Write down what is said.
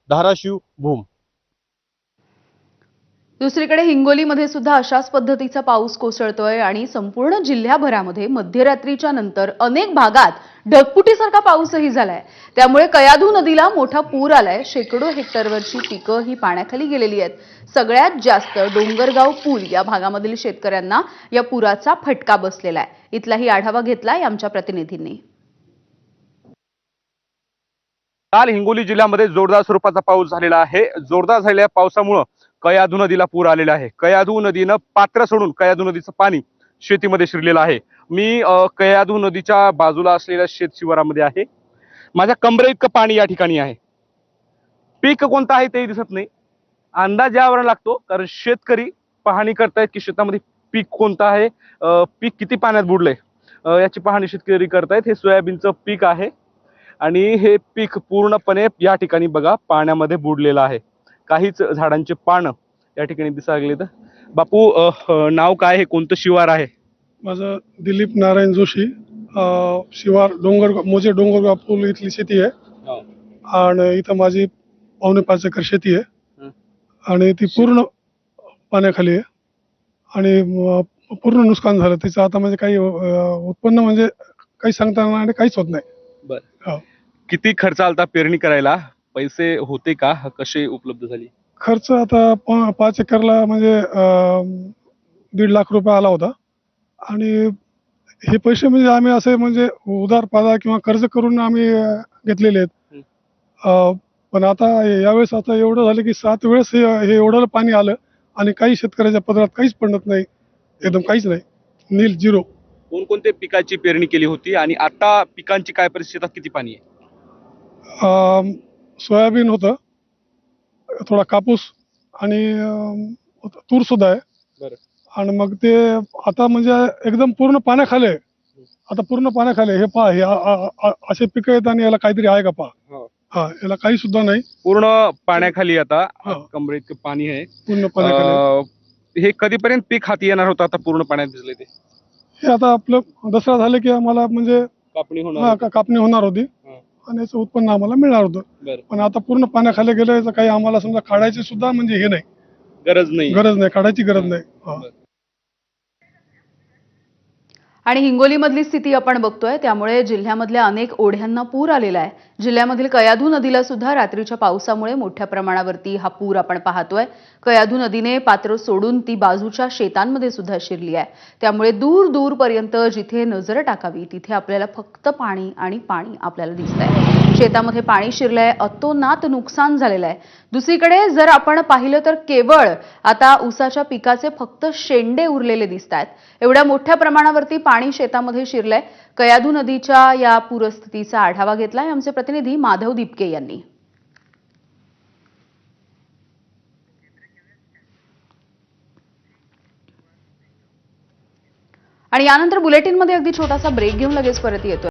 धाराशिव, भूम। दुसरीकडे हिंगोलीमध्ये सुद्धा अशाच पद्धतीचा पाऊस कोसळतोय आणि संपूर्ण जिल्ह्याभरामध्ये मध्यरात्रीच्या नंतर अनेक भागात ढगफुटीसारखा पाऊसही झालाय। त्यामुळे कयाधू नदीला मोठा पूर आलाय। शेकडो हेक्टरवरची पिकं ही पाण्याखाली गेलेली आहेत। सगळ्यात जास्त डोंगरगाव पूल या भागामधील शेतकऱ्यांना या पुराचा फटका बसलेला आहे। इथलाही आढावा घेतलाय आमच्या प्रतिनिधींनी। काल हिंगोली जिल्ह्यामध्ये जोरदार स्वरूपाचा पाऊस झालेला आहे। जोरदार झालेल्या पावसामुळे कयाधू नदीला पूर आलेला आहे। कयाधू नदीनं पात्र सोडून कयाधू नदीचं पाणी शेतीमध्ये शिरलेलं आहे। मी कयाधू नदीच्या बाजूला असलेल्या शेत शिवारामध्ये आहे। माझ्या कमरे इतकं पाणी या ठिकाणी आहे। पीक कोणतं आहे तेही दिसत नाही। अंदाज यावर लागतो कारण शेतकरी पाहणी करतायत की शेतामध्ये पीक कोणतं आहे, पीक किती पाण्यात बुडलंय याची पाहणी शेतकरी करतायत। हे सोयाबीनचं पीक आहे आणि हे पीक पूर्णपणे या ठिकाणी बघा पाण्यामध्ये बुडलेलं आहे। काहीच झाडांचे पानं या ठिकाणी दिसायला लागलेत। बापू, नाव काय आहे, कोणतं शिवार आहे? माझं दिलीप नारायण जोशी, शिवार डोंगरगाव, मोजे डोंगरगाव पूल इथली शेती आहे आणि इथं माझी 5.25 एकर शेती आहे आणि ती पूर्ण पाण्याखाली आहे आणि पूर्ण नुकसान झालं तिचं। आता म्हणजे काही उत्पन्न म्हणजे काही सांगता येणार आणि काहीच होत नाही। बरं, किती खर्च आलता पेरणी करायला? पैसे होते का? कसे उपलब्ध झाली? खर्च आता 5 एकरला म्हणजे 1.5 लाख रुपये आला होता आणि हे पैसे म्हणजे आम्ही असे म्हणजे उधार पाधा किंवा कर्ज करून आम्ही घेतलेले आहेत। पण आता यावेळेस आता एवढं झालं की 7 वेळेस हे एवढं पाणी आलं आणि काही शेतकऱ्याच्या पदरात काहीच पडत नाही, एकदम काहीच नाही, नील, झिरो। कोणकोणत्या पिकाची पेरणी केली होती आणि आता पिकांची काय परिस्थिती, शेतात किती पाणी आहे? सोयाबीन होतं, थोडा कापूस आणि तूर सुद्धा आहे। बरं, आणि मग ते आता म्हणजे एकदम पूर्ण पाण्याखाली आहे। आता पूर्ण पाण्याखाली आहे। हे पहा, हे असे पिकं आहेत आणि याला काहीतरी आहे का पहा। हा, याला काही सुद्धा नाही, पूर्ण पाण्याखाली आता हा. कमरे इतकं पाणी आहे। पूर्ण पाण्याखाली आहे। हे कधीपर्यंत पीक हाती येणार होतं? आता पूर्ण पाण्यात भिजले ते हे आता आपलं दसरा झाले की आम्हाला म्हणजे कापणी होणार होती. कापणी होणार होती आणि याचं उत्पन्न आम्हाला मिळणार होतं। बरं, पण आता पूर्ण पाण्याखाली गेलं, याचं काही आम्हाला समजा काढायची सुद्धा म्हणजे हे नाही, गरज नाही, काढायची गरज नाही। बरं. आणि हिंगोलीमधली स्थिती आपण बघतोय, त्यामुळे जिल्ह्यामधल्या अनेक ओढ्यांना पूर आलेला आहे। जिल्ह्यामधील कयाधू नदीला सुद्धा रात्रीच्या पावसामुळे मोठ्या प्रमाणावरती हा पूर आपण पाहतोय। कयाधू नदीने पात्र सोडून ती बाजूच्या शेतांमध्ये सुद्धा शिरली आहे। त्यामुळे दूर दूरपर्यंत जिथे नजर टाकावी तिथे आपल्याला फक्त पाणी आणि पाणी आपल्याला दिसतंय। शेतामध्ये पाणी शिरलंय, अतोनात नुकसान झालेलं आहे। दुसरीकडे जर आपण पाहिलं तर केवळ आता ऊसाच्या पिकाचे फक्त शेंडे उरलेले दिसतात। एवढ्या मोठ्या प्रमाणावरती पाणी शेतामध्ये शिरलंय। कयाधू नदीच्या या पूरस्थितीचा आढावा घेतलाय आमचे प्रतिनिधी माधव दिपके यांनी। आणि यानंतर बुलेटिनमध्ये अगदी छोटासा ब्रेक घेऊन लगेच परत येतोय।